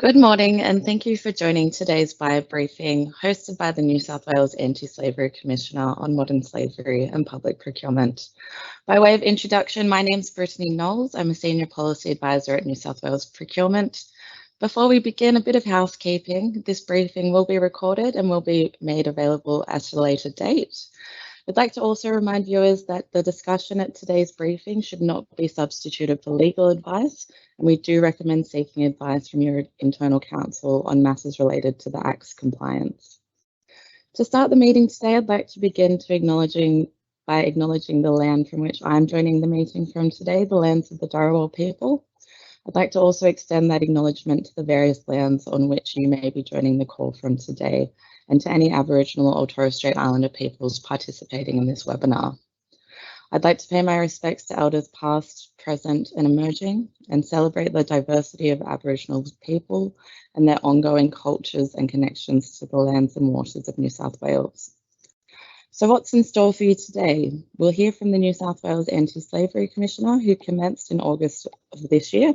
Good morning, and thank you for joining today's Bio briefing hosted by the New South Wales Anti-Slavery Commissioner on modern slavery and public procurement. By way of introduction, my name is Brittany Knowles. I'm a Senior Policy Advisor at New South Wales Procurement. Before we begin, a bit of housekeeping. This briefing will be recorded and will be made available at a later date. I'd like to also remind viewers that the discussion at today's briefing should not be substituted for legal advice, and we do recommend seeking advice from your internal counsel on matters related to the Act's compliance. To start the meeting today, I'd like to begin by acknowledging the land from which I'm joining the meeting from today, the lands of the Dharawal people. I'd like to also extend that acknowledgement to the various lands on which you may be joining the call from today, and to any Aboriginal or Torres Strait Islander peoples participating in this webinar. I'd like to pay my respects to elders past, present and emerging, and celebrate the diversity of Aboriginal people and their ongoing cultures and connections to the lands and waters of New South Wales. So what's in store for you today? We'll hear from the New South Wales Anti-Slavery Commissioner, who commenced in August of this year.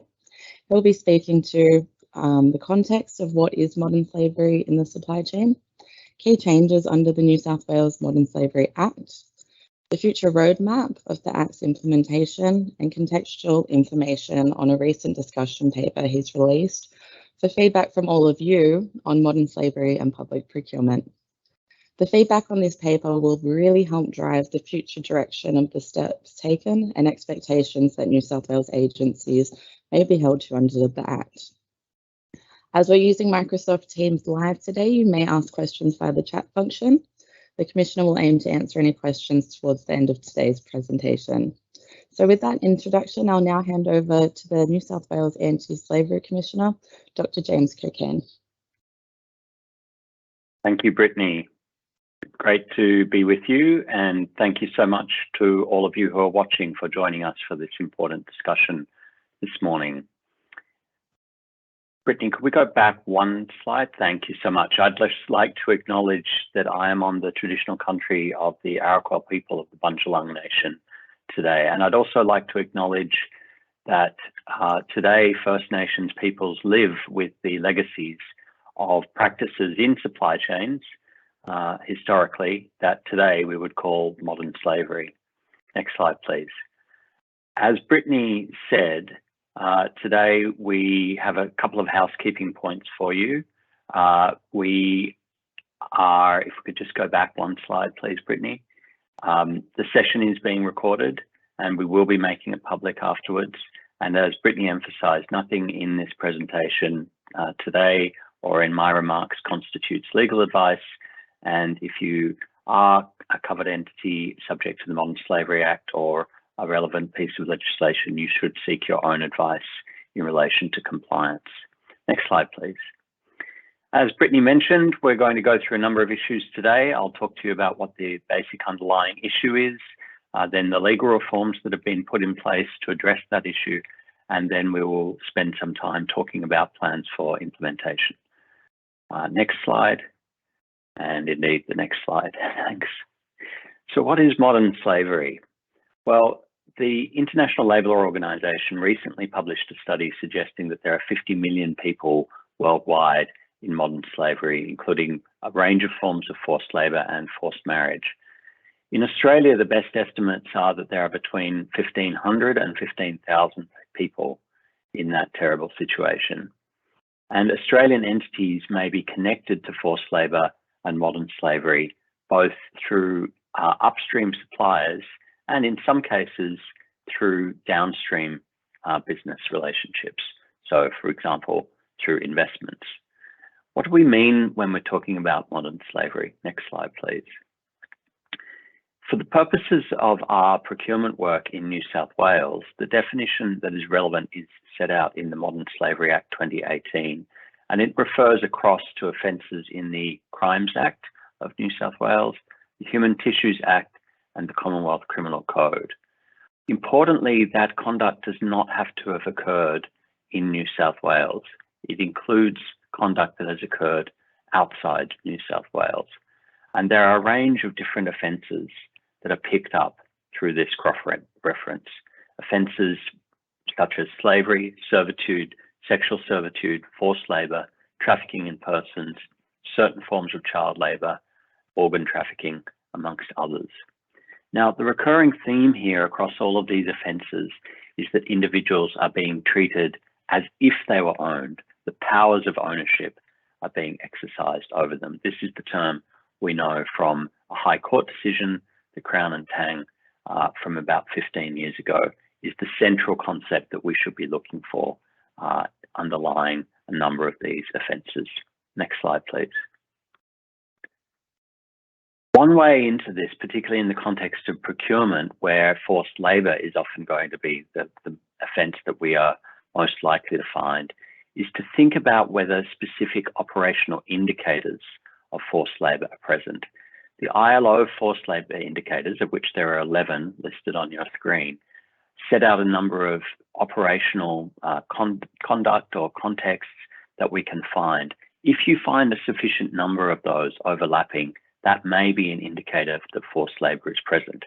He'll be speaking to the context of what is modern slavery in the supply chain, key changes under the New South Wales Modern Slavery Act, the future roadmap of the Act's implementation, and contextual information on a recent discussion paper he's released for feedback from all of you on modern slavery and public procurement. The feedback on this paper will really help drive the future direction of the steps taken and expectations that New South Wales agencies may be held to under the Act. As we're using Microsoft Teams Live today, you may ask questions via the chat function. The Commissioner will aim to answer any questions towards the end of today's presentation. So with that introduction, I'll now hand over to the New South Wales Anti-Slavery Commissioner, Dr. James Cockayne. Thank you, Brittany. Great to be with you, and thank you so much to all of you who are watching for joining us for this important discussion this morning. Brittany, could we go back one slide? Thank you so much. I'd just like to acknowledge that I am on the traditional country of the Arakwal people of the Bundjalung Nation today. And I'd also like to acknowledge that today First Nations peoples live with the legacies of practices in supply chains historically that today we would call modern slavery. Next slide, please. As Brittany said, today we have a couple of housekeeping points for you. If we could just go back one slide, please, Brittany. The session is being recorded and we will be making it public afterwards. And as Brittany emphasised, nothing in this presentation today or in my remarks constitutes legal advice. And if you are a covered entity subject to the Modern Slavery Act or a relevant piece of legislation, you should seek your own advice in relation to compliance. Next slide, please. As Brittany mentioned, we're going to go through a number of issues today. I'll talk to you about what the basic underlying issue is, then the legal reforms that have been put in place to address that issue, and then we will spend some time talking about plans for implementation. Next slide, and indeed the next slide, thanks. So what is modern slavery? Well, the International Labour Organization recently published a study suggesting that there are 50 million people worldwide in modern slavery, including a range of forms of forced labour and forced marriage. In Australia, the best estimates are that there are between 1,500 and 15,000 people in that terrible situation. And Australian entities may be connected to forced labour and modern slavery, both through upstream suppliers and in some cases through downstream business relationships. So for example, through investments. What do we mean when we're talking about modern slavery? Next slide, please. For the purposes of our procurement work in New South Wales, the definition that is relevant is set out in the Modern Slavery Act 2018, and it refers across to offences in the Crimes Act of New South Wales, the Human Tissues Act, and the Commonwealth Criminal Code. Importantly, that conduct does not have to have occurred in New South Wales. It includes conduct that has occurred outside New South Wales. And there are a range of different offences that are picked up through this cross-reference. Offences such as slavery, servitude, sexual servitude, forced labour, trafficking in persons, certain forms of child labour, organ trafficking, amongst others. Now, the recurring theme here across all of these offences is that individuals are being treated as if they were owned. The powers of ownership are being exercised over them. This is the term we know from a High Court decision, the Crown and Tang, from about 15 years ago, is the central concept that we should be looking for underlying a number of these offences. Next slide, please. One way into this, particularly in the context of procurement, where forced labour is often going to be the offence that we are most likely to find, is to think about whether specific operational indicators of forced labour are present. The ILO forced labour indicators, of which there are 11 listed on your screen, set out a number of operational conduct or contexts that we can find. If you find a sufficient number of those overlapping, that may be an indicator that forced labour is present.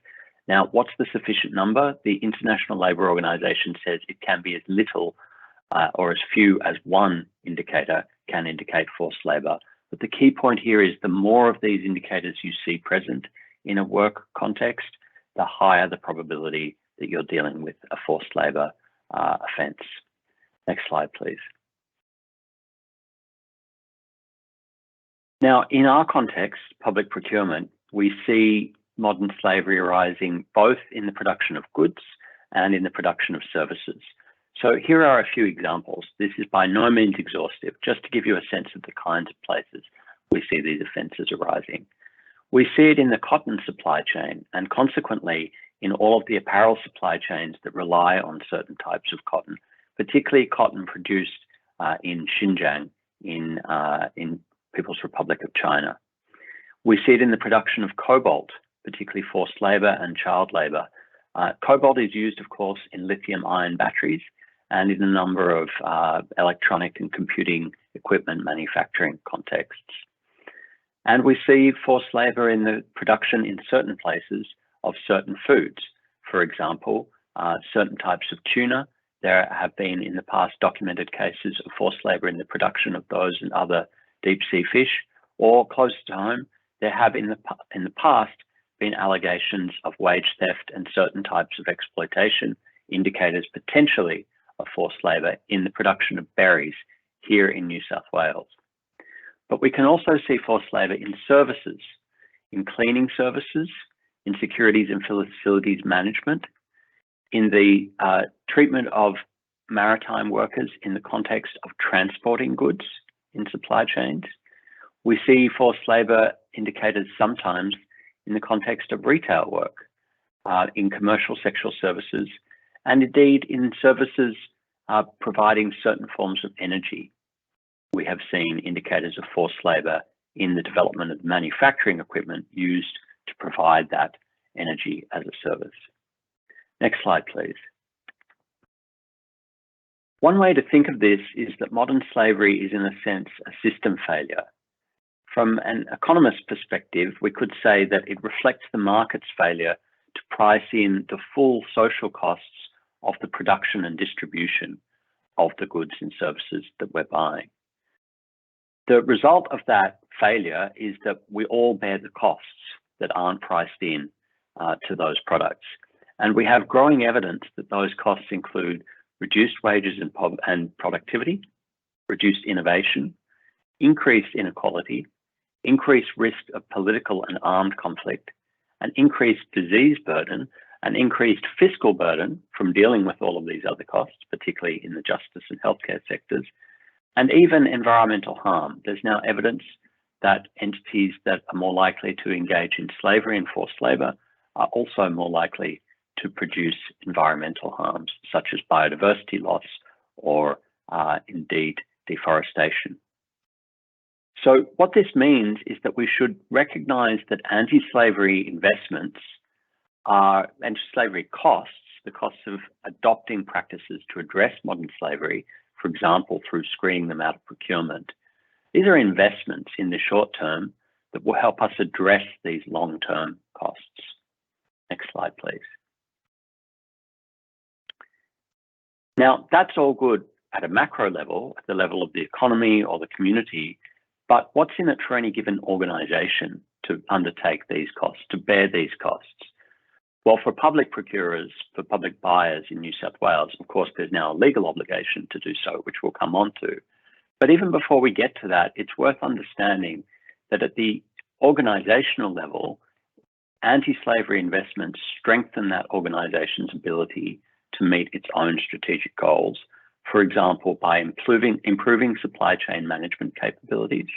Now, what's the sufficient number? The International Labour Organization says it can be as little or as few as one indicator can indicate forced labour. But the key point here is the more of these indicators you see present in a work context, the higher the probability that you're dealing with a forced labour offence. Next slide, please. Now, in our context, public procurement, we see modern slavery arising both in the production of goods and in the production of services. So here are a few examples. This is by no means exhaustive, just to give you a sense of the kinds of places we see these offences arising. We see it in the cotton supply chain and consequently in all of the apparel supply chains that rely on certain types of cotton, particularly cotton produced in Xinjiang in People's Republic of China. We see it in the production of cobalt, particularly forced labour and child labour. Cobalt is used, of course, in lithium-ion batteries and in a number of electronic and computing equipment manufacturing contexts. And we see forced labour in the production in certain places of certain foods. For example, certain types of tuna. There have been in the past documented cases of forced labour in the production of those and other deep sea fish, or close to home, there have in the past been allegations of wage theft and certain types of exploitation, indicators potentially of forced labour in the production of berries here in New South Wales. But we can also see forced labour in services, in cleaning services, in securities and facilities management, in the treatment of maritime workers in the context of transporting goods in supply chains. We see forced labour indicators sometimes in the context of retail work, in commercial sexual services, and indeed in services providing certain forms of energy. We have seen indicators of forced labour in the development of manufacturing equipment used to provide that energy as a service. Next slide, please. One way to think of this is that modern slavery is, in a sense, a system failure. From an economist's perspective, we could say that it reflects the market's failure to price in the full social costs of the production and distribution of the goods and services that we're buying. The result of that failure is that we all bear the costs that aren't priced in to those products. And we have growing evidence that those costs include reduced wages and productivity, reduced innovation, increased inequality, increased risk of political and armed conflict, an increased disease burden, an increased fiscal burden from dealing with all of these other costs, particularly in the justice and healthcare sectors, and even environmental harm. There's now evidence that entities that are more likely to engage in slavery and forced labour are also more likely to produce environmental harms, such as biodiversity loss or indeed deforestation. So what this means is that we should recognise that anti-slavery investments are anti-slavery costs, the costs of adopting practices to address modern slavery, for example, through screening them out of procurement. These are investments in the short term that will help us address these long-term costs. Next slide, please. Now, that's all good at a macro level, at the level of the economy or the community, but what's in it for any given organisation to undertake these costs, to bear these costs? Well, for public procurers, for public buyers in New South Wales, of course, there's now a legal obligation to do so, which we'll come on to. But even before we get to that, it's worth understanding that at the organisational level, anti-slavery investments strengthen that organisation's ability to meet its own strategic goals. For example, by improving supply chain management capabilities,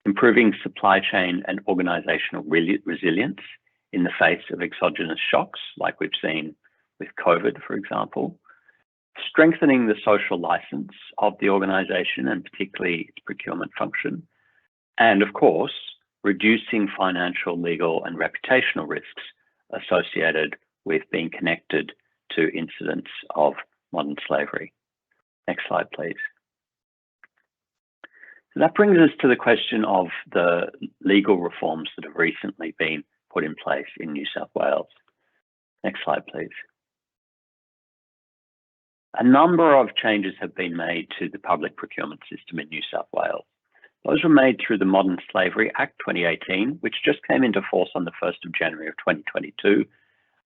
improving supply chain and organisational resilience in the face of exogenous shocks, like we've seen with COVID, for example, strengthening the social licence of the organisation and particularly its procurement function, and of course, reducing financial, legal and reputational risks associated with being connected to incidents of modern slavery. Next slide, please. So that brings us to the question of the legal reforms that have recently been put in place in New South Wales. Next slide, please. A number of changes have been made to the public procurement system in New South Wales. Those were made through the Modern Slavery Act 2018, which just came into force on the 1st of January of 2022,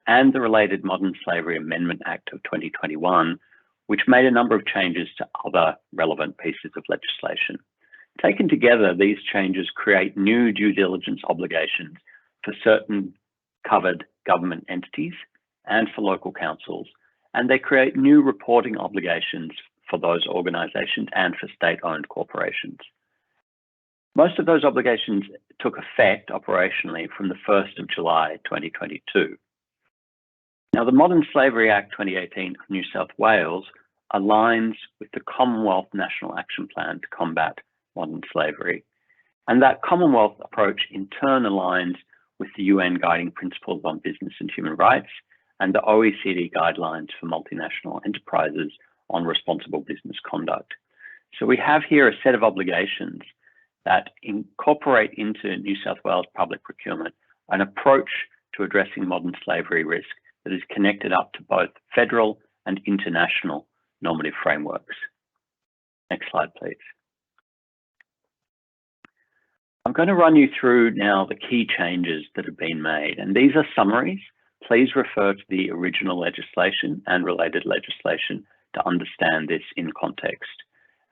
and the related Modern Slavery Amendment Act of 2021, which made a number of changes to other relevant pieces of legislation. Taken together, these changes create new due diligence obligations for certain covered government entities and for local councils, and they create new reporting obligations for those organisations and for state-owned corporations. Most of those obligations took effect operationally from the 1st of July 2022. Now, the Modern Slavery Act 2018 of New South Wales aligns with the Commonwealth National Action Plan to combat modern slavery. And that Commonwealth approach in turn aligns with the UN Guiding Principles on Business and Human Rights and the OECD Guidelines for Multinational Enterprises on Responsible Business Conduct. So we have here a set of obligations that incorporate into New South Wales public procurement an approach to addressing modern slavery risk that is connected up to both federal and international normative frameworks. Next slide, please. I'm going to run you through now the key changes that have been made, and these are summaries. Please refer to the original legislation and related legislation to understand this in context.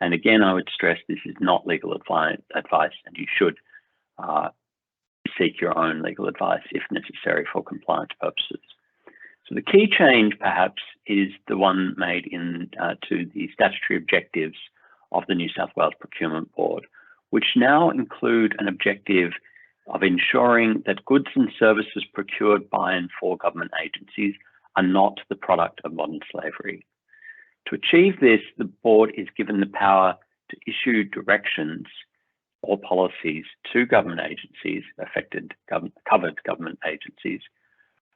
And again, I would stress this is not legal advice, and you should seek your own legal advice if necessary for compliance purposes. So the key change, perhaps, is the one made to the statutory objectives of the New South Wales Procurement Board, which now include an objective of ensuring that goods and services procured by and for government agencies are not the product of modern slavery. To achieve this, the board is given the power to issue directions or policies to government agencies, covered government agencies,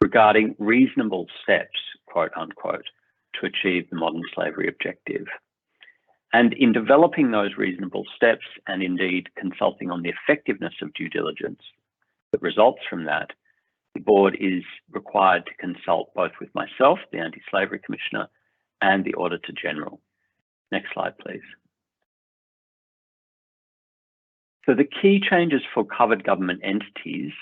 regarding reasonable steps, quote unquote, to achieve the modern slavery objective. And in developing those reasonable steps and indeed consulting on the effectiveness of due diligence that results from that, the board is required to consult both with myself, the Anti-Slavery Commissioner, and the Auditor General. Next slide, please. So the key changes for covered government entities,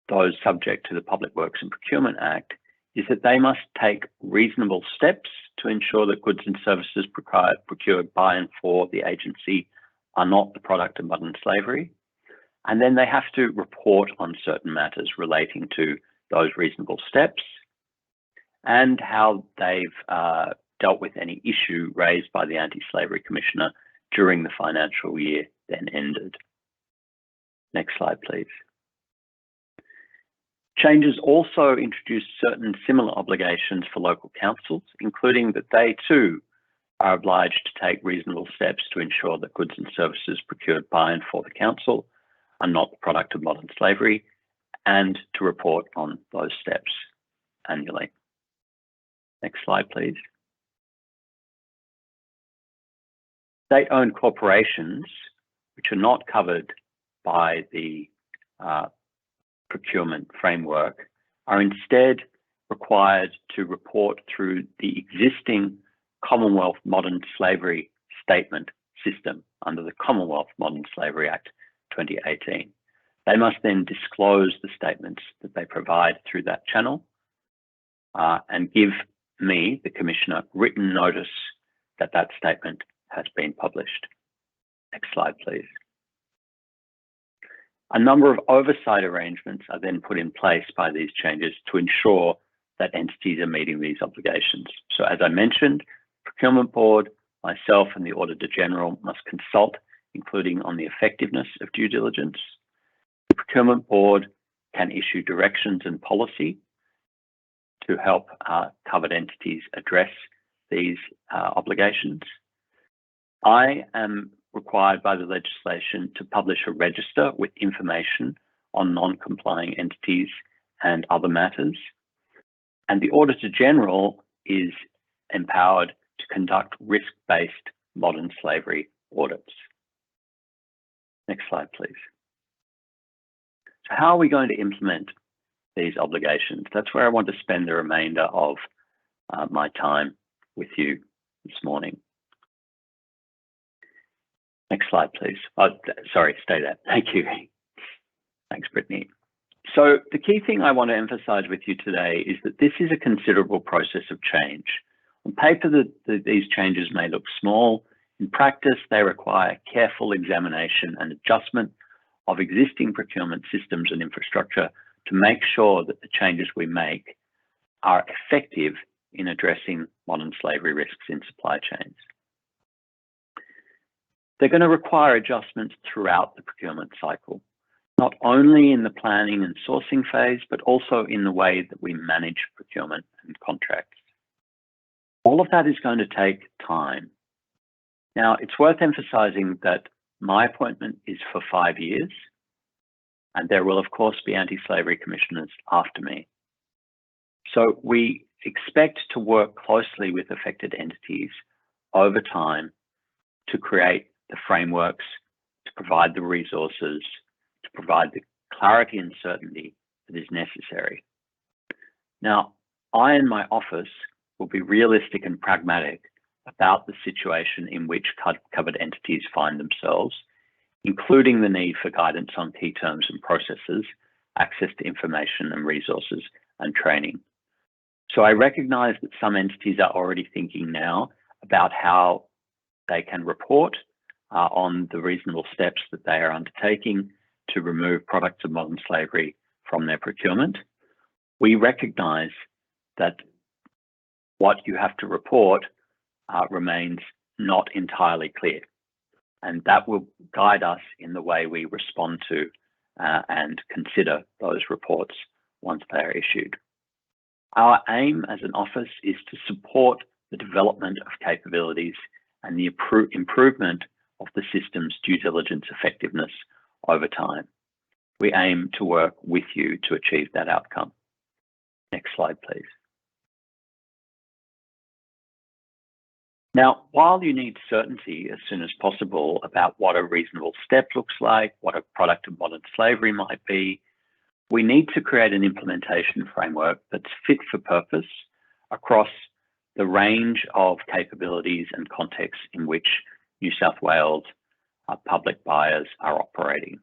those subject to the Public Works and Procurement Act, is that they must take reasonable steps to ensure that goods and services procured by and for the agency are not the product of modern slavery. And then they have to report on certain matters relating to those reasonable steps and how they've dealt with any issue raised by the Anti-Slavery Commissioner during the financial year then ended. Next slide, please. Changes also introduced certain similar obligations for local councils, including that they too are obliged to take reasonable steps to ensure that goods and services procured by and for the council are not the product of modern slavery, and to report on those steps annually. Next slide, please. State-owned corporations, which are not covered by the procurement framework, are instead required to report through the existing Commonwealth Modern Slavery Statement system under the Commonwealth Modern Slavery Act 2018. They must then disclose the statements that they provide through that channel and give me, the Commissioner, written notice that that statement has been published. Next slide, please. A number of oversight arrangements are then put in place by these changes to ensure that entities are meeting these obligations. So as I mentioned, Procurement Board, myself and the Auditor General must consult, including on the effectiveness of due diligence. The Procurement Board can issue directions and policy to help covered entities address these obligations. I am required by the legislation to publish a register with information on non-complying entities and other matters. And the Auditor General is empowered to conduct risk-based modern slavery audits. Next slide, please. So how are we going to implement these obligations? That's where I want to spend the remainder of my time with you this morning. Next slide, please. Oh, sorry, stay there. Thank you. Thanks, Brittany. So the key thing I want to emphasize with you today is that this is a considerable process of change. On paper, these changes may look small. In practice, they require careful examination and adjustment of existing procurement systems and infrastructure to make sure that the changes we make are effective in addressing modern slavery risks in supply chains. They're going to require adjustments throughout the procurement cycle, not only in the planning and sourcing phase, but also in the way that we manage procurement and contracts. All of that is going to take time. Now, it's worth emphasizing that my appointment is for 5 years, and there will, of course, be anti-slavery commissioners after me. So we expect to work closely with affected entities over time to create the frameworks, to provide the resources, to provide the clarity and certainty that is necessary. Now, I and my office will be realistic and pragmatic about the situation in which covered entities find themselves, including the need for guidance on key terms and processes, access to information and resources, and training. So I recognize that some entities are already thinking now about how they can report on the reasonable steps that they are undertaking to remove products of modern slavery from their procurement. We recognize that what you have to report remains not entirely clear, and that will guide us in the way we respond to and consider those reports once they are issued. Our aim as an office is to support the development of capabilities and the improvement of the system's due diligence effectiveness over time. We aim to work with you to achieve that outcome. Next slide, please. Now, while you need certainty as soon as possible about what a reasonable step looks like, what a product of modern slavery might be, we need to create an implementation framework that's fit for purpose across the range of capabilities and contexts in which New South Wales public buyers are operating.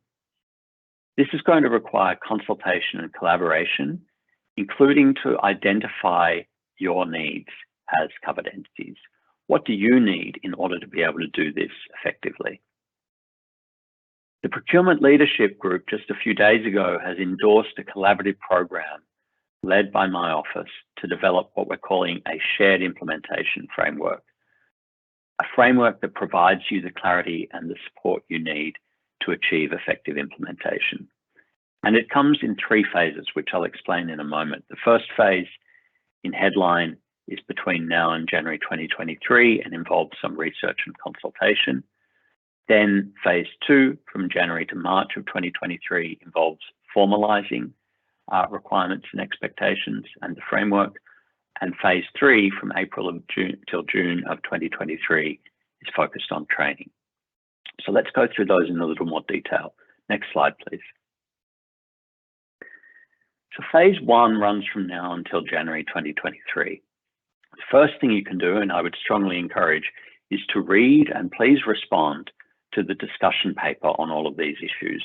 This is going to require consultation and collaboration, including to identify your needs as covered entities. What do you need in order to be able to do this effectively? The Procurement Leadership Group just a few days ago has endorsed a collaborative program led by my office to develop what we're calling a shared implementation framework, a framework that provides you the clarity and the support you need to achieve effective implementation. And it comes in 3 phases, which I'll explain in a moment. The first phase in headline is between now and January 2023 and involves some research and consultation. Then phase 2 from January to March of 2023 involves formalizing requirements and expectations and the framework. And phase 3 from April till June of 2023 is focused on training. So let's go through those in a little more detail. Next slide, please. So phase 1 runs from now until January 2023. first thing you can do, and I would strongly encourage, is to read and please respond to the discussion paper on all of these issues.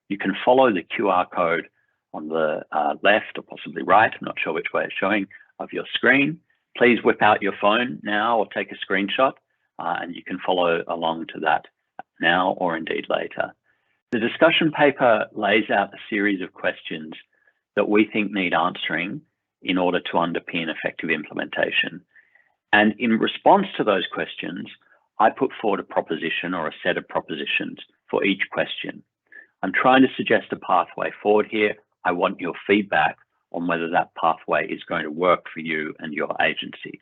You can follow the QR code on the left or possibly right, I'm not sure which way it's showing, of your screen. Please whip out your phone now or take a screenshot, and you can follow along to that now or indeed later. The discussion paper lays out a series of questions that we think need answering in order to underpin effective implementation. And in response to those questions, I put forward a proposition or a set of propositions for each question. I'm trying to suggest a pathway forward here. I want your feedback on whether that pathway is going to work for you and your agency.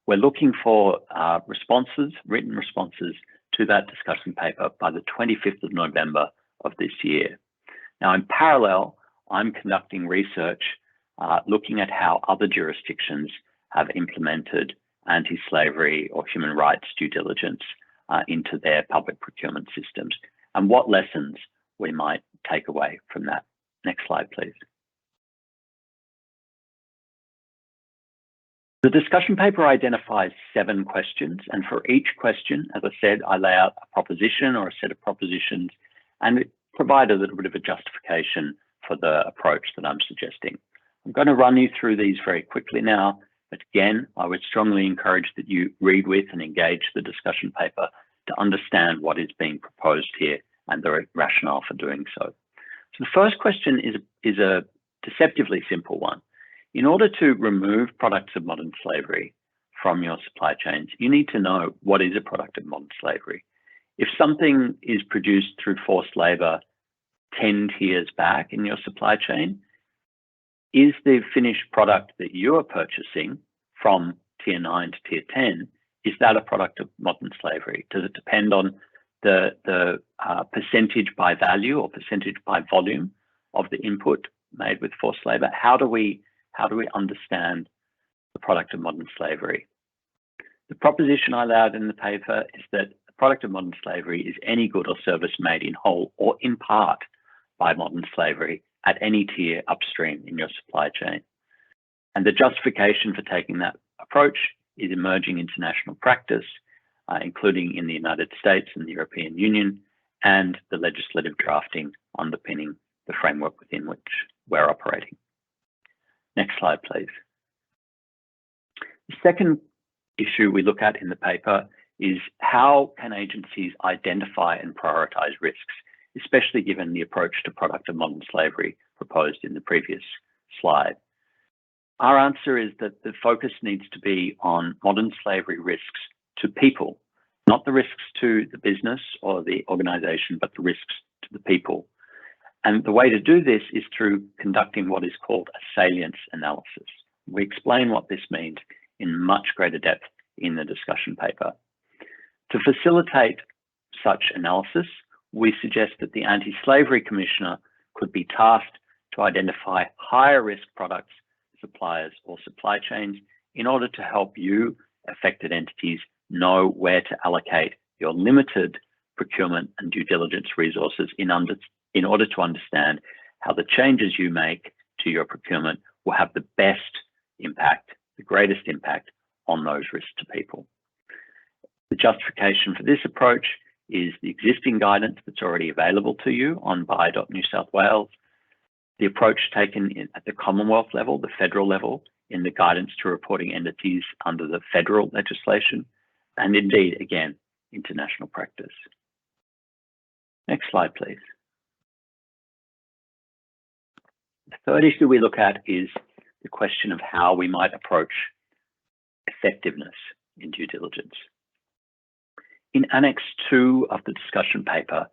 We're looking for responses, written responses to that discussion paper by the 25th of November of this year. Now, in parallel, I'm conducting research looking at how other jurisdictions have implemented anti-slavery or human rights due diligence into their public procurement systems and what lessons we might take away from that. Next slide, please. The discussion paper identifies 7 questions, and for each question, as I said, I lay out a proposition or a set of propositions and provide a little bit of a justification for the approach that I'm suggesting. I'm going to run you through these very quickly now, but again, I would strongly encourage that you read with and engage the discussion paper to understand what is being proposed here and the rationale for doing so. So the first question is a deceptively simple one. In order to remove products of modern slavery from your supply chains, you need to know what is a product of modern slavery. If something is produced through forced labor 10 tiers back in your supply chain, is the finished product that you are purchasing from tier 9 to tier 10, is that a product of modern slavery? Does it depend on the percentage by value or percentage by volume of the input made with forced labor? How do we understand the product of modern slavery? The proposition I laid in the paper is that the product of modern slavery is any good or service made in whole or in part by modern slavery at any tier upstream in your supply chain. And the justification for taking that approach is emerging international practice, including in the United States and the European Union, and the legislative drafting underpinning the framework within which we're operating. Next slide, please. The second issue we look at in the paper is how can agencies identify and prioritize risks, especially given the approach to product of modern slavery proposed in the previous slide. Our answer is that the focus needs to be on modern slavery risks to people, not the risks to the business or the organization, but the risks to the people. And the way to do this is through conducting what is called a salience analysis. We explain what this means in much greater depth in the discussion paper. To facilitate such analysis, we suggest that the Anti-Slavery Commissioner could be tasked to identify higher risk products, suppliers, or supply chains in order to help you, affected entities, know where to allocate your limited procurement and due diligence resources in order to understand how the changes you make to your procurement will have the best impact, the greatest impact on those risks to people. The justification for this approach is the existing guidance that's already available to you on buy.New South Wales, the approach taken at the Commonwealth level, the federal level, in the guidance to reporting entities under the federal legislation, and indeed, again, international practice. Next slide, please. The third issue we look at is the question of how we might approach effectiveness in due diligence. In Annex 2 of the discussion paper,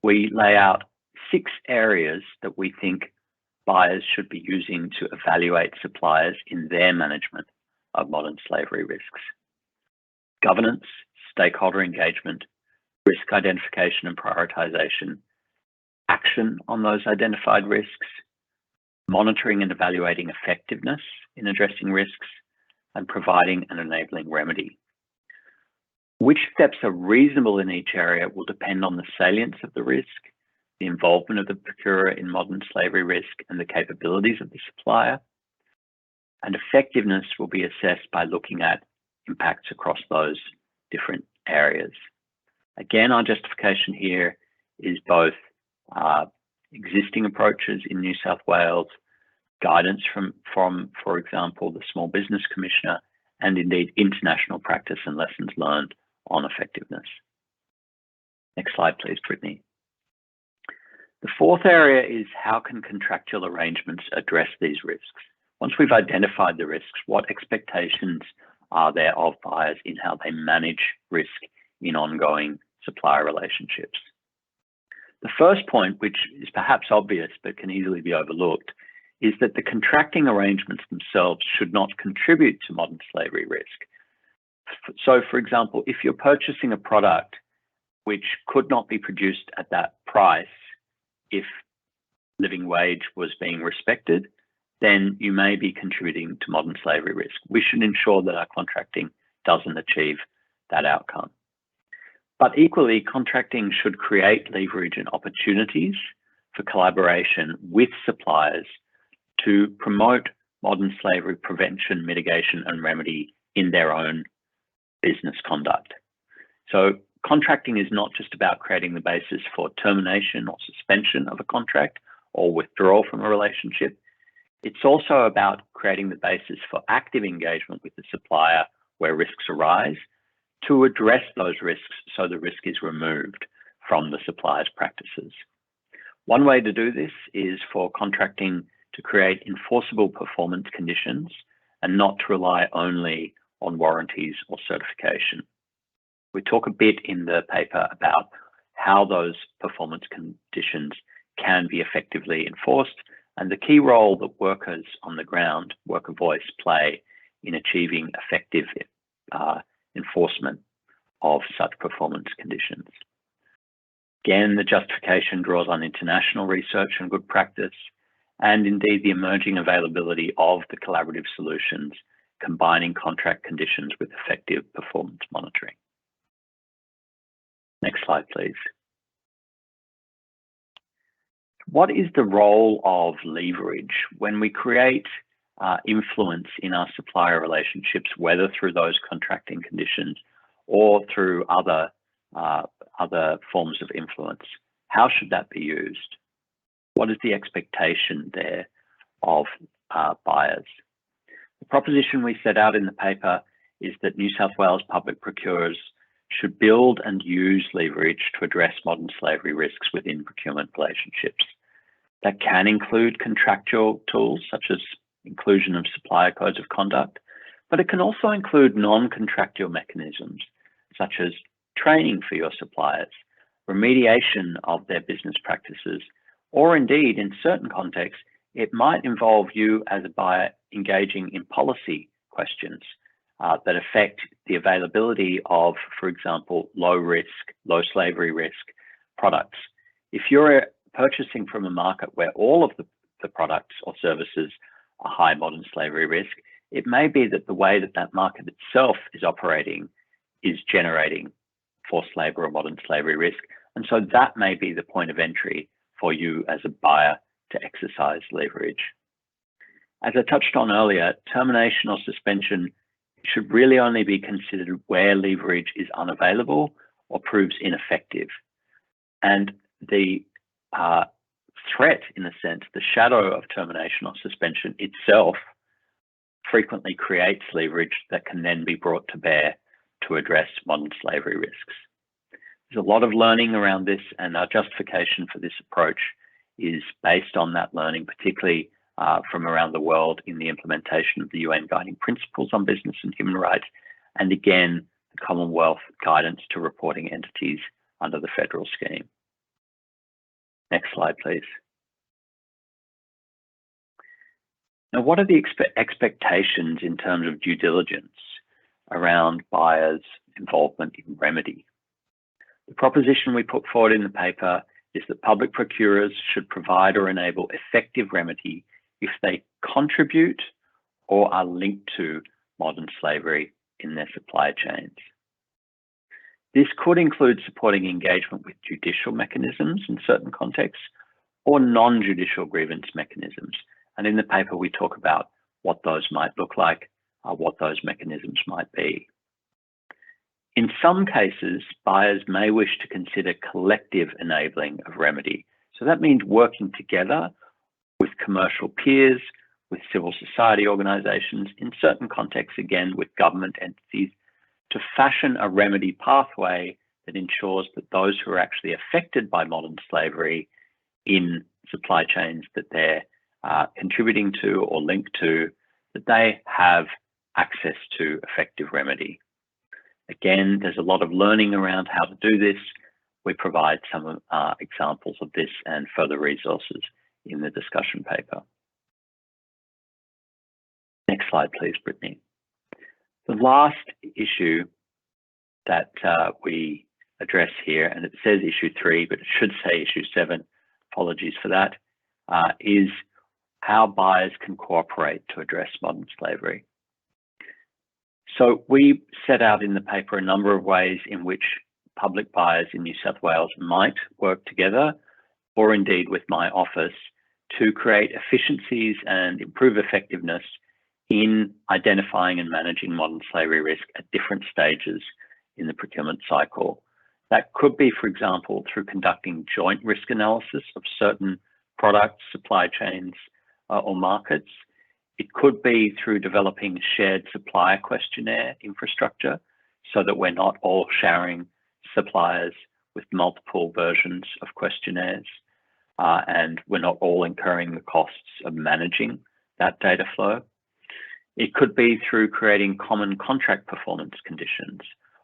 we lay out 6 areas that we think buyers should be using to evaluate suppliers in their management of modern slavery risks: governance, stakeholder engagement, risk identification and prioritization, action on those identified risks, monitoring and evaluating effectiveness in addressing risks, and providing an enabling remedy. Which steps are reasonable in each area will depend on the salience of the risk, the involvement of the procurer in modern slavery risk, and the capabilities of the supplier. And effectiveness will be assessed by looking at impacts across those different areas. Again, our justification here is both existing approaches in New South Wales, guidance from, for example, the Small Business Commissioner, and indeed international practice and lessons learned on effectiveness. Next slide, please, Brittany. The fourth area is how can contractual arrangements address these risks? Once we've identified the risks, what expectations are there of buyers in how they manage risk in ongoing supplier relationships? The first point, which is perhaps obvious but can easily be overlooked, is that the contracting arrangements themselves should not contribute to modern slavery risk. So, for example, if you're purchasing a product which could not be produced at that price if living wage was being respected, then you may be contributing to modern slavery risk. We should ensure that our contracting doesn't achieve that outcome. But equally, contracting should create leverage and opportunities for collaboration with suppliers to promote modern slavery prevention, mitigation, and remedy in their own business conduct. So contracting is not just about creating the basis for termination or suspension of a contract or withdrawal from a relationship. It's also about creating the basis for active engagement with the supplier where risks arise to address those risks so the risk is removed from the supplier's practices. One way to do this is for contracting to create enforceable performance conditions and not to rely only on warranties or certification. We talk a bit in the paper about how those performance conditions can be effectively enforced and the key role that workers on the ground, worker voice, play in achieving effective enforcement of such performance conditions. Again, the justification draws on international research and good practice, and indeed the emerging availability of the collaborative solutions combining contract conditions with effective performance monitoring. Next slide, please. What is the role of leverage when we create influence in our supplier relationships, whether through those contracting conditions or through other forms of influence? How should that be used? What is the expectation there of buyers? The proposition we set out in the paper is that New South Wales public procurers should build and use leverage to address modern slavery risks within procurement relationships. That can include contractual tools such as inclusion of supplier codes of conduct, but it can also include non-contractual mechanisms such as training for your suppliers, remediation of their business practices, or indeed in certain contexts, it might involve you as a buyer engaging in policy questions that affect the availability of, for example, low risk, low slavery risk products. If you're purchasing from a market where all of the products or services are high modern slavery risk, it may be that the way that that market itself is operating is generating forced labor or modern slavery risk. And so that may be the point of entry for you as a buyer to exercise leverage. As I touched on earlier, termination or suspension should really only be considered where leverage is unavailable or proves ineffective. And the threat, in a sense, the shadow of termination or suspension itself frequently creates leverage that can then be brought to bear to address modern slavery risks. There's a lot of learning around this, and our justification for this approach is based on that learning, particularly from around the world in the implementation of the UN Guiding Principles on Business and Human Rights, and again, the Commonwealth guidance to reporting entities under the federal scheme. Next slide, please. Now, what are the expectations in terms of due diligence around buyers' involvement in remedy? The proposition we put forward in the paper is that public procurers should provide or enable effective remedy if they contribute or are linked to modern slavery in their supply chains. This could include supporting engagement with judicial mechanisms in certain contexts or non-judicial grievance mechanisms. And in the paper, we talk about what those might look like, what those mechanisms might be. In some cases, buyers may wish to consider collective enabling of remedy. So that means working together with commercial peers, with civil society organisations, in certain contexts, again, with government entities, to fashion a remedy pathway that ensures that those who are actually affected by modern slavery in supply chains that they're contributing to or linked to, that they have access to effective remedy. Again, there's a lot of learning around how to do this. We provide some examples of this and further resources in the discussion paper. Next slide, please, Brittany. The last issue that we address here, and it says issue 3, but it should say issue 7, apologies for that, is how buyers can cooperate to address modern slavery. So we set out in the paper a number of ways in which public buyers in New South Wales might work together, or indeed with my office, to create efficiencies and improve effectiveness in identifying and managing modern slavery risk at different stages in the procurement cycle. That could be, for example, through conducting joint risk analysis of certain products, supply chains, or markets. It could be through developing shared supplier questionnaire infrastructure so that we're not all sharing suppliers with multiple versions of questionnaires, and we're not all incurring the costs of managing that data flow. It could be through creating common contract performance conditions,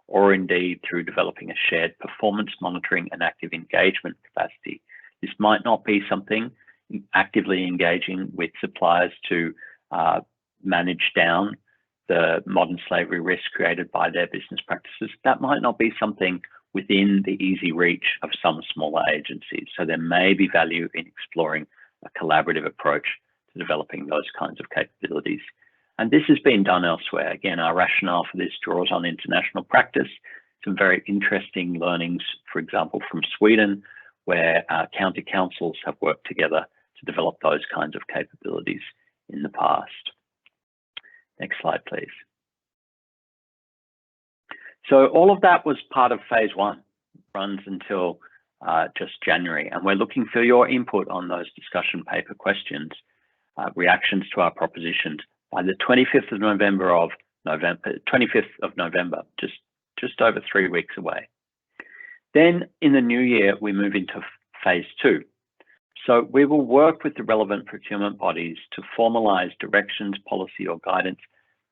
or indeed through developing a shared performance monitoring and active engagement capacity. This might not be something actively engaging with suppliers to manage down the modern slavery risk created by their business practices. That might not be something within the easy reach of some smaller agencies. So there may be value in exploring a collaborative approach to developing those kinds of capabilities. And this has been done elsewhere. Again, our rationale for this draws on international practice, some very interesting learnings, for example, from Sweden, where county councils have worked together to develop those kinds of capabilities in the past. Next slide, please. So all of that was part of phase 1, runs until just January, and we're looking for your input on those discussion paper questions, reactions to our propositions by the 25th of November, just over 3 weeks away. Then in the new year, we move into phase 2. So we will work with the relevant procurement bodies to formalise directions, policy or guidance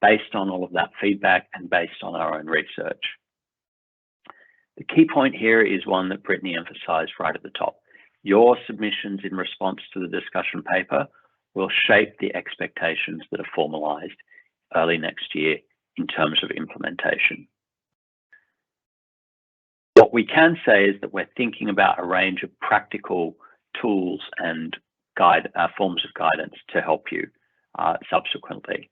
based on all of that feedback and based on our own research. The key point here is one that Brittany emphasised right at the top. Your submissions in response to the discussion paper will shape the expectations that are formalised early next year in terms of implementation. What we can say is that we're thinking about a range of practical tools and forms of guidance to help you subsequently.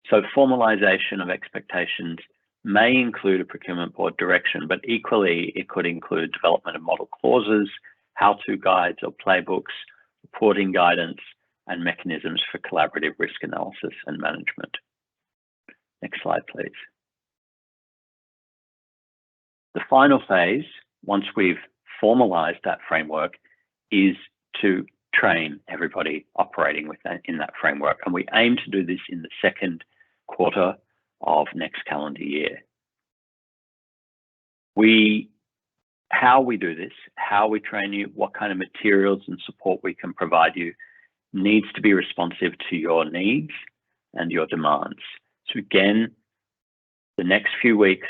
So formalisation of expectations may include a procurement board direction, but equally it could include development of model clauses, how-to guides or playbooks, reporting guidance, and mechanisms for collaborative risk analysis and management. Next slide, please. The final phase, once we've formalised that framework, is to train everybody operating in that framework. And we aim to do this in the second quarter of next calendar year. How we do this, how we train you, what kind of materials and support we can provide you needs to be responsive to your needs and your demands. So again, the next few weeks,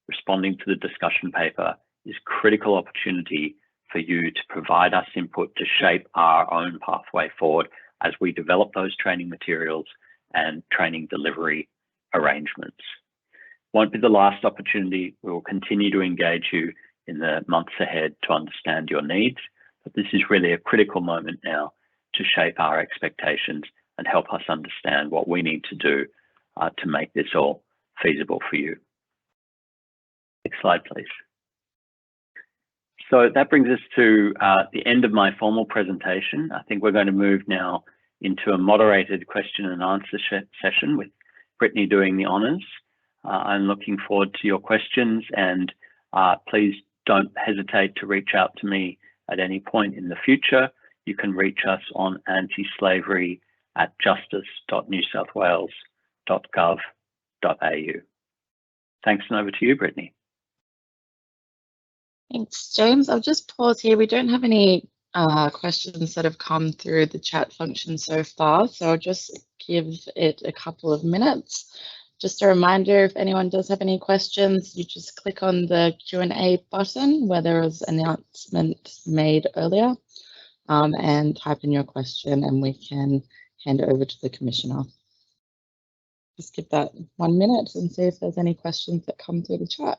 responding to the discussion paper is a critical opportunity for you to provide us input to shape our own pathway forward as we develop those training materials and training delivery arrangements. Won't be the last opportunity. We will continue to engage you in the months ahead to understand your needs, but this is really a critical moment now to shape our expectations and help us understand what we need to do to make this all feasible for you. Next slide, please. So that brings us to the end of my formal presentation. I think we're going to move now into a moderated question and answer session with Brittany doing the honours. I'm looking forward to your questions, and please don't hesitate to reach out to me at any point in the future. You can reach us on antislavery@justice.newsouthwales.gov.au. Thanks, and over to you, Brittany. Thanks, James. I'll just pause here. We don't have any questions that have come through the chat function so far, so I'll just give it a couple of minutes. Just a reminder, if anyone does have any questions, you just click on the Q&A button where there was an announcement made earlier, and type in your question and we can hand it over to the Commissioner. Just give that 1 minute and see if there's any questions that come through the chat.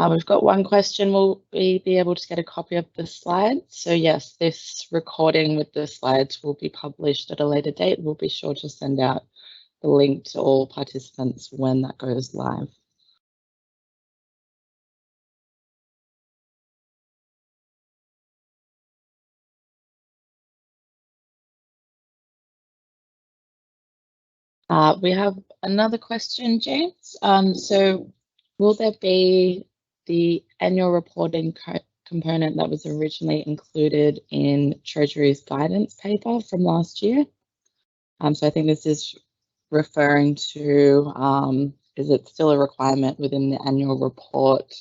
We've got one question. Will we be able to get a copy of the slides? So yes, this recording with the slides will be published at a later date. We'll be sure to send out the link to all participants when that goes live. We have another question, James. So will there be the annual reporting component that was originally included in Treasury's guidance paper from last year? So I think this is referring to, is it still a requirement within the annual report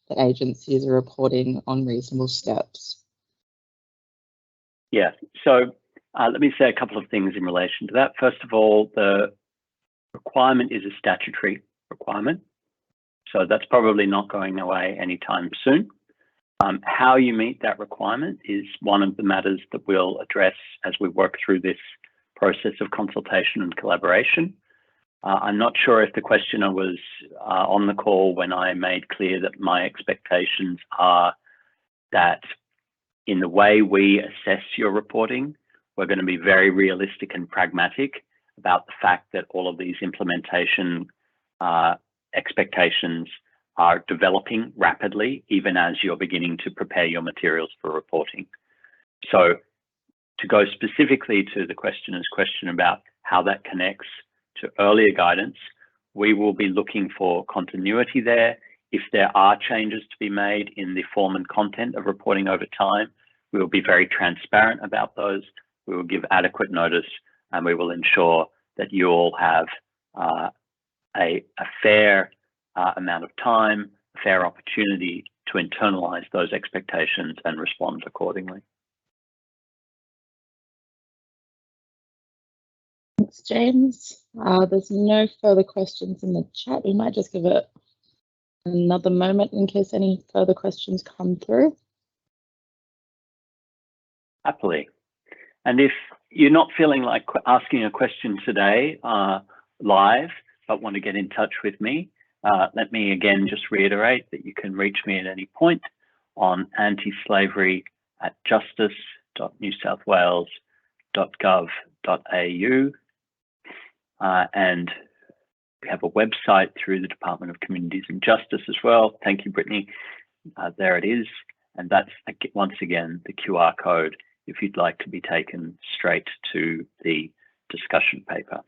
that agencies are reporting on reasonable steps? Yeah, so let me say a couple of things in relation to that. First of all, the requirement is a statutory requirement, so that's probably not going away anytime soon. How you meet that requirement is one of the matters that we'll address as we work through this process of consultation and collaboration. I'm not sure if the questioner was on the call when I made clear that my expectations are that in the way we assess your reporting, we're going to be very realistic and pragmatic about the fact that all of these implementation expectations are developing rapidly, even as you're beginning to prepare your materials for reporting. So to go specifically to the questioner's question about how that connects to earlier guidance, we will be looking for continuity there. If there are changes to be made in the form and content of reporting over time, we will be very transparent about those. We will give adequate notice, and we will ensure that you all have a fair amount of time, a fair opportunity to internalize those expectations and respond accordingly. Thanks, James. There's no further questions in the chat. We might just give it another moment in case any further questions come through. Happily. And if you're not feeling like asking a question today live, but want to get in touch with me, let me again just reiterate that you can reach me at any point on antislavery@justice.newsouthwales.gov.au. And we have a website through the Department of Communities and Justice as well. Thank you, Brittany. There it is. And that's, once again, the QR code if you'd like to be taken straight to the discussion paper.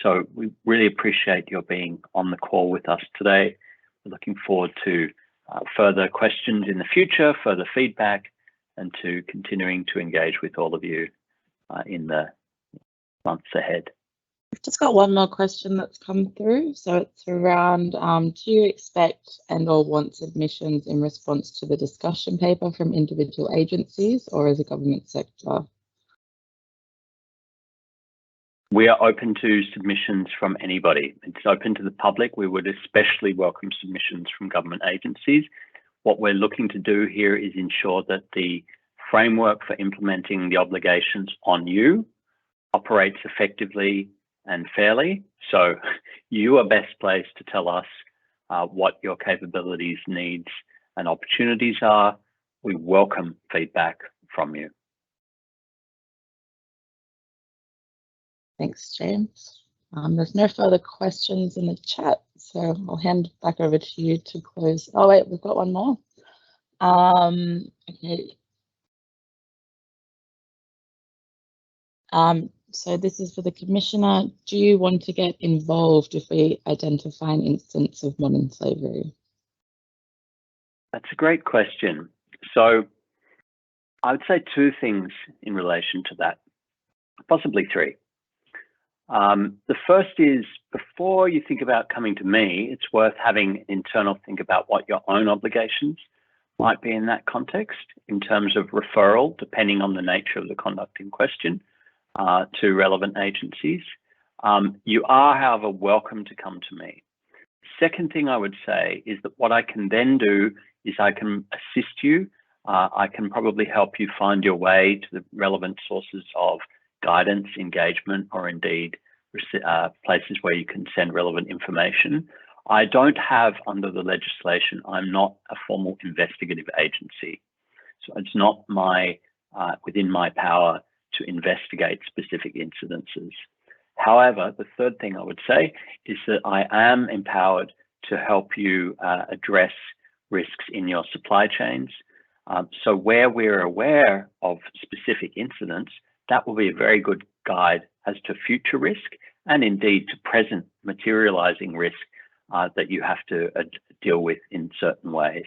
So we really appreciate your being on the call with us today. We're looking forward to further questions in the future, further feedback, and to continuing to engage with all of you in the months ahead. We've just got one more question that's come through. So it's around, do you expect and/or want submissions in response to the discussion paper from individual agencies or as a government sector? We are open to submissions from anybody. It's open to the public. We would especially welcome submissions from government agencies. What we're looking to do here is ensure that the framework for implementing the obligations on you operates effectively and fairly. So you are best placed to tell us what your capabilities, needs, and opportunities are. We welcome feedback from you. Thanks, James. There's no further questions in the chat, so I'll hand back over to you to close. Oh wait, we've got one more. Okay. So this is for the Commissioner. Do you want to get involved if we identify an instance of modern slavery? That's a great question. So I would say two things in relation to that, possibly three. The first is, before you think about coming to me, it's worth having an internal think about what your own obligations might be in that context in terms of referral, depending on the nature of the conduct in question, to relevant agencies. You are, however, welcome to come to me. Second thing I would say is that what I can then do is I can assist you. I can probably help you find your way to the relevant sources of guidance, engagement, or indeed places where you can send relevant information. I don't have, under the legislation, I'm not a formal investigative agency. So it's not within my power to investigate specific incidences. However, the third thing I would say is that I am empowered to help you address risks in your supply chains. So where we're aware of specific incidents, that will be a very good guide as to future risk and indeed to present materializing risk that you have to deal with in certain ways.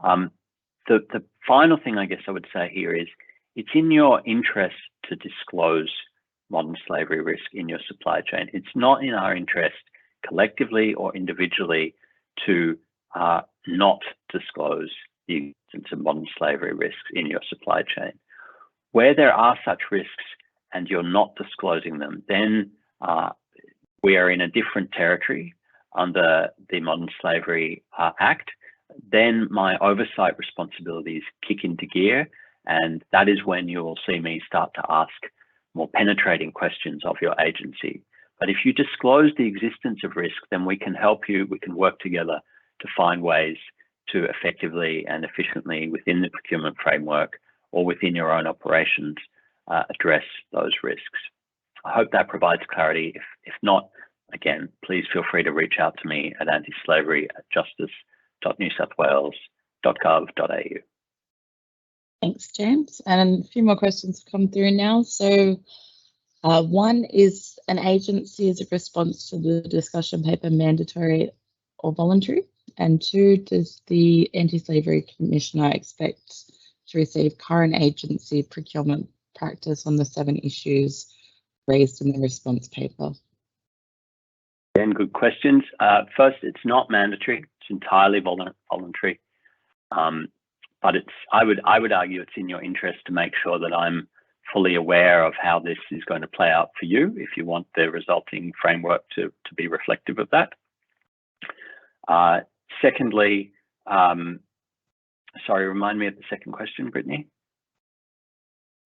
The final thing I guess I would say here is it's in your interest to disclose modern slavery risk in your supply chain. It's not in our interest collectively or individually to not disclose the existence of modern slavery risks in your supply chain. Where there are such risks and you're not disclosing them, then we are in a different territory under the Modern Slavery Act. Then my oversight responsibilities kick into gear, and that is when you will see me start to ask more penetrating questions of your agency. But if you disclose the existence of risk, then we can help you, we can work together to find ways to effectively and efficiently within the procurement framework or within your own operations address those risks. I hope that provides clarity. If not, again, please feel free to reach out to me at antislavery@justice.newsouthwales.gov.au. Thanks, James. And a few more questions have come through now. So one is, an agency's response to the discussion paper mandatory or voluntary? And two, does the Anti-Slavery Commissioner expect to receive current agency procurement practice on the 7 issues raised in the response paper? Again, good questions. First, it's not mandatory; it's entirely voluntary. But I would argue it's in your interest to make sure that I'm fully aware of how this is going to play out for you if you want the resulting framework to be reflective of that. Secondly, sorry, remind me of the second question, Brittany.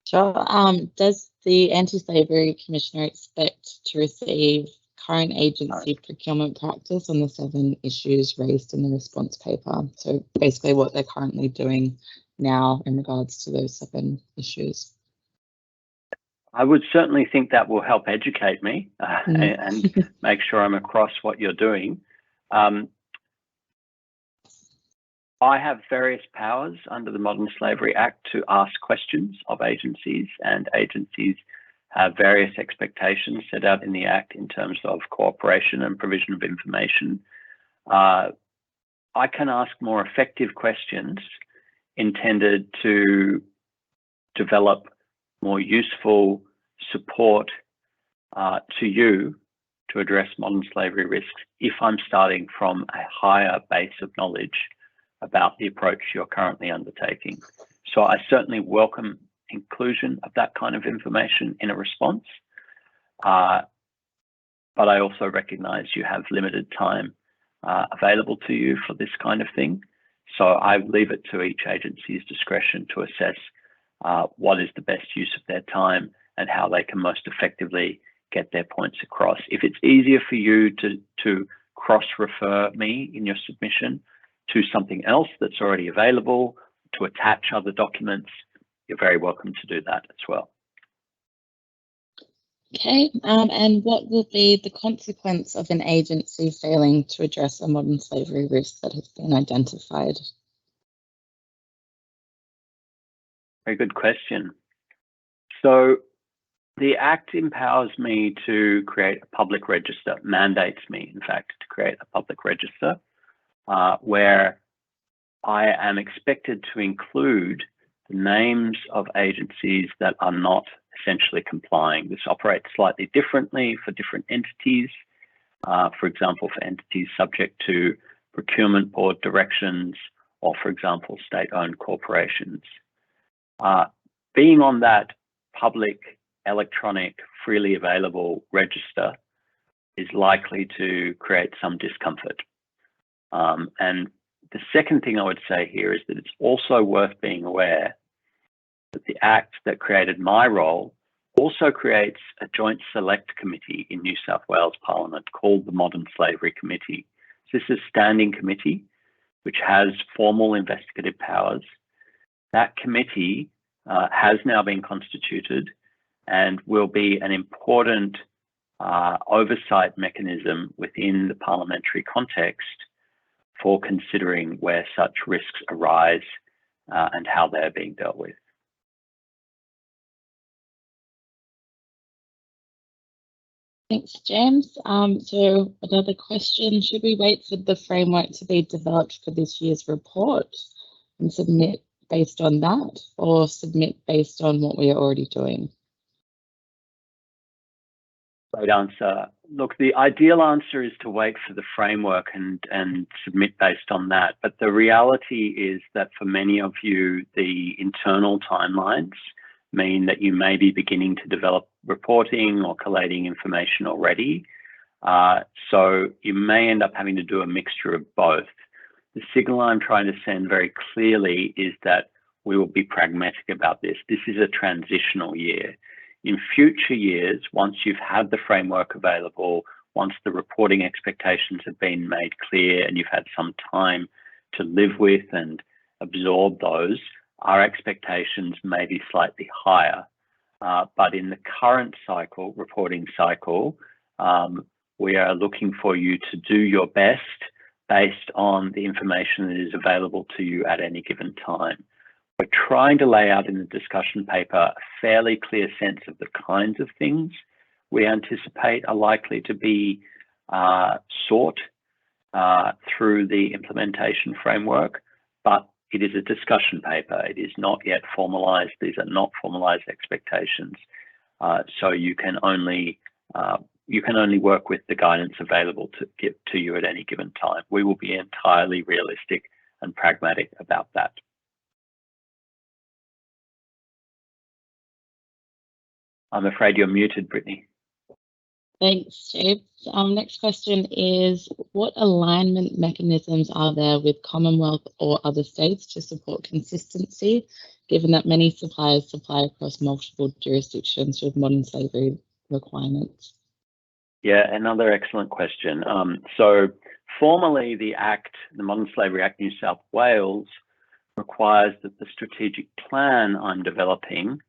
Sure. Does the Anti-Slavery Commissioner expect to receive current agency procurement practice on the 7 issues raised in the response paper? So basically what they're currently doing now in regards to those 7 issues. I would certainly think that will help educate me and make sure I'm across what you're doing. I have various powers under the Modern Slavery Act to ask questions of agencies, and agencies have various expectations set out in the Act in terms of cooperation and provision of information. I can ask more effective questions intended to develop more useful support to you to address modern slavery risks if I'm starting from a higher base of knowledge about the approach you're currently undertaking. So I certainly welcome inclusion of that kind of information in a response, but I also recognize you have limited time available to you for this kind of thing. So I leave it to each agency's discretion to assess what is the best use of their time and how they can most effectively get their points across. If it's easier for you to cross-refer me in your submission to something else that's already available, to attach other documents, you're very welcome to do that as well. Okay, and what will be the consequence of an agency failing to address a modern slavery risk that has been identified? Very good question. So the Act empowers me to create a public register, mandates me, in fact, to create a public register where I am expected to include the names of agencies that are not essentially complying. This operates slightly differently for different entities. For example, for entities subject to procurement board directions, or for example, state-owned corporations. Being on that public, electronic, freely available register is likely to create some discomfort. And the second thing I would say here is that it's also worth being aware that the Act that created my role also creates a joint select committee in New South Wales Parliament called the Modern Slavery Committee. So this is a standing committee which has formal investigative powers. That committee has now been constituted and will be an important oversight mechanism within the parliamentary context for considering where such risks arise and how they're being dealt with. Thanks, James. So another question, should we wait for the framework to be developed for this year's report and submit based on that, or submit based on what we are already doing? Great answer. Look, the ideal answer is to wait for the framework and submit based on that. But the reality is that for many of you, the internal timelines mean that you may be beginning to develop reporting or collating information already. So you may end up having to do a mixture of both. The signal I'm trying to send very clearly is that we will be pragmatic about this. This is a transitional year. In future years, once you've had the framework available, once the reporting expectations have been made clear and you've had some time to live with and absorb those, our expectations may be slightly higher. But in the current cycle, reporting cycle, we are looking for you to do your best based on the information that is available to you at any given time. We're trying to lay out in the discussion paper a fairly clear sense of the kinds of things we anticipate are likely to be sought through the implementation framework, but it is a discussion paper. It is not yet formalized. These are not formalized expectations. So you can only work with the guidance available to you at any given time. We will be entirely realistic and pragmatic about that. I'm afraid you're muted, Brittany. Thanks, James. Next question is, what alignment mechanisms are there with Commonwealth or other states to support consistency, given that many suppliers supply across multiple jurisdictions with modern slavery requirements? Yeah, another excellent question. So formally, the Act, the Modern Slavery Act New South Wales, requires that the strategic plan I'm developing,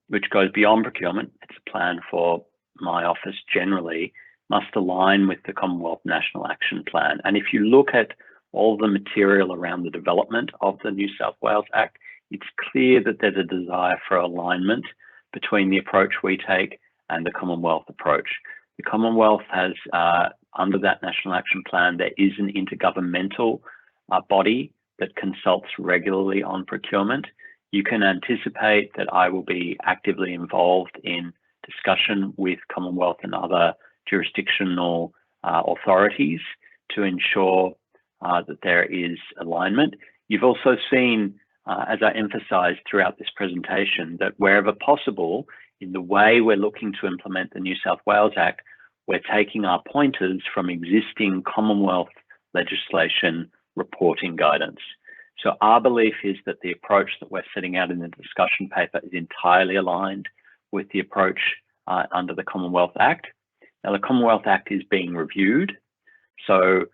which goes beyond procurement, it's a plan for my office generally, must align with the Commonwealth National Action Plan. And if you look at all the material around the development of the New South Wales Act, it's clear that there's a desire for alignment between the approach we take and the Commonwealth approach. The Commonwealth has, under that National Action Plan, there is an intergovernmental body that consults regularly on procurement. You can anticipate that I will be actively involved in discussion with Commonwealth and other jurisdictional authorities to ensure that there is alignment. You've also seen, as I emphasized throughout this presentation, that wherever possible, in the way we're looking to implement the New South Wales Act, we're taking our pointers from existing Commonwealth legislation reporting guidance. So our belief is that the approach that we're setting out in the discussion paper is entirely aligned with the approach under the Commonwealth Act. Now, the Commonwealth Act is being reviewed. So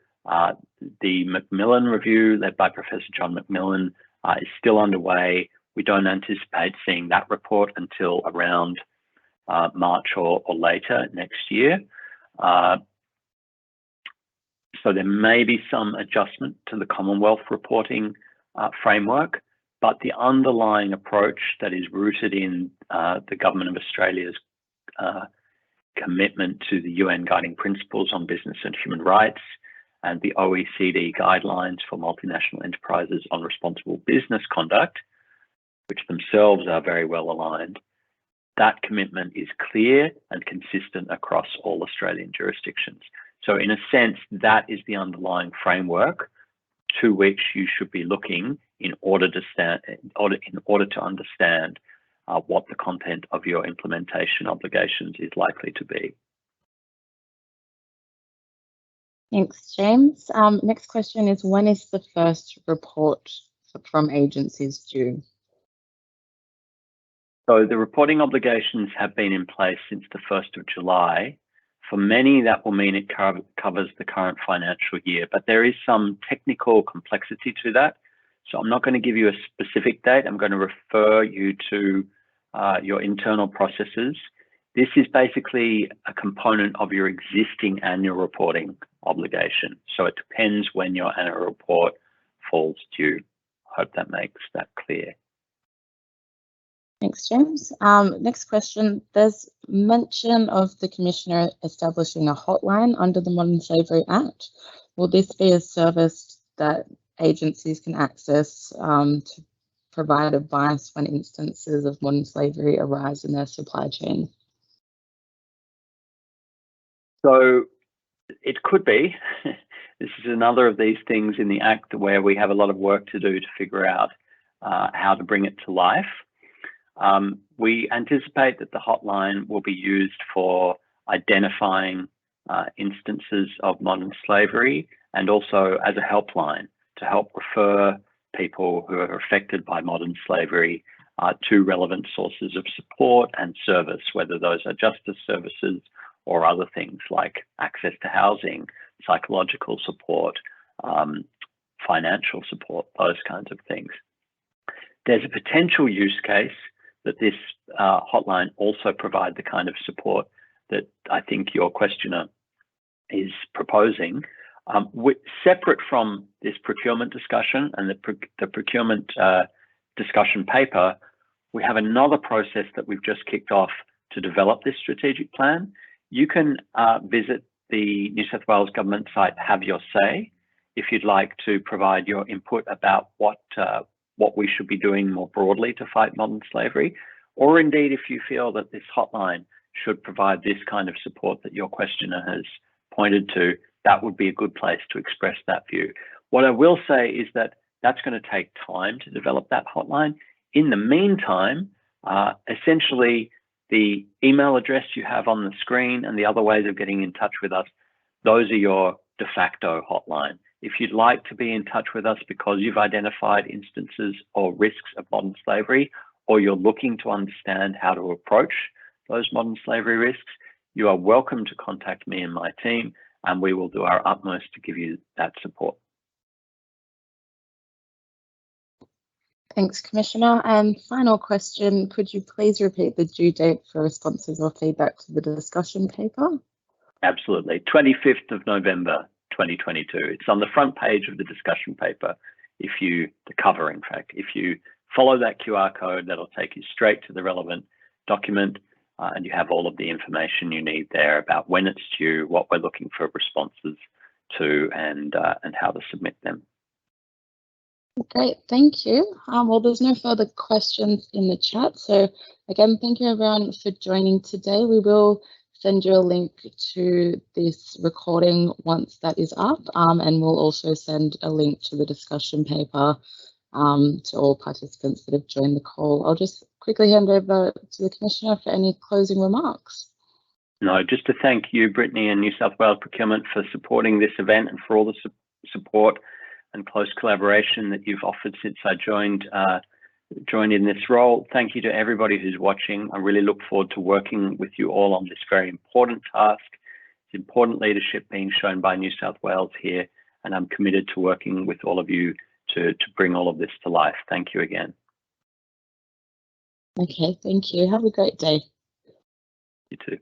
the Macmillan review, led by Professor John Macmillan, is still underway. We don't anticipate seeing that report until around March or later next year. So there may be some adjustment to the Commonwealth reporting framework, but the underlying approach that is rooted in the Government of Australia's commitment to the UN Guiding Principles on Business and Human Rights and the OECD guidelines for multinational enterprises on responsible business conduct, which themselves are very well aligned, that commitment is clear and consistent across all Australian jurisdictions. So in a sense, that is the underlying framework to which you should be looking in order to understand what the content of your implementation obligations is likely to be. Thanks, James. Next question is, when is the first report from agencies due? So the reporting obligations have been in place since the 1st of July. For many, that will mean it covers the current financial year, but there is some technical complexity to that. So I'm not going to give you a specific date. I'm going to refer you to your internal processes. This is basically a component of your existing annual reporting obligation. So it depends when your annual report falls due. Hope that makes that clear. Thanks, James. Next question. There's mention of the Commissioner establishing a hotline under the Modern Slavery Act. Will this be a service that agencies can access to provide advice when instances of modern slavery arise in their supply chain? So it could be. This is another of these things in the Act where we have a lot of work to do to figure out how to bring it to life. We anticipate that the hotline will be used for identifying instances of modern slavery and also as a helpline to help refer people who are affected by modern slavery to relevant sources of support and service, whether those are justice services or other things like access to housing, psychological support, financial support, those kinds of things. There's a potential use case that this hotline also provide the kind of support that I think your questioner is proposing. Separate from this procurement discussion and the procurement discussion paper, we have another process that we've just kicked off to develop this strategic plan. You can visit the New South Wales government site, Have Your Say, if you'd like to provide your input about what we should be doing more broadly to fight modern slavery, or indeed if you feel that this hotline should provide this kind of support that your questioner has pointed to, that would be a good place to express that view. What I will say is that that's going to take time to develop that hotline. In the meantime, essentially the email address you have on the screen and the other ways of getting in touch with us, those are your de facto hotline. If you'd like to be in touch with us because you've identified instances or risks of modern slavery, or you're looking to understand how to approach those modern slavery risks, you are welcome to contact me and my team, and we will do our utmost to give you that support. Thanks, Commissioner. And final question, could you please repeat the due date for responses or feedback to the discussion paper? Absolutely, 25th of November, 2022. It's on the front page of the discussion paper. The cover, in fact, if you follow that QR code, that'll take you straight to the relevant document, and you have all of the information you need there about when it's due, what we're looking for responses to, and how to submit them. Great, thank you. Well, there's no further questions in the chat. So again, thank you everyone for joining today. We will send you a link to this recording once that is up, and we'll also send a link to the discussion paper to all participants that have joined the call. I'll just quickly hand over to the Commissioner for any closing remarks. No, just to thank you, Brittany, and New South Wales Procurement for supporting this event and for all the support and close collaboration that you've offered since I joined in this role. Thank you to everybody who's watching. I really look forward to working with you all on this very important task. It's important leadership being shown by New South Wales here, and I'm committed to working with all of you to bring all of this to life. Thank you again. Okay, thank you. Have a great day. You too.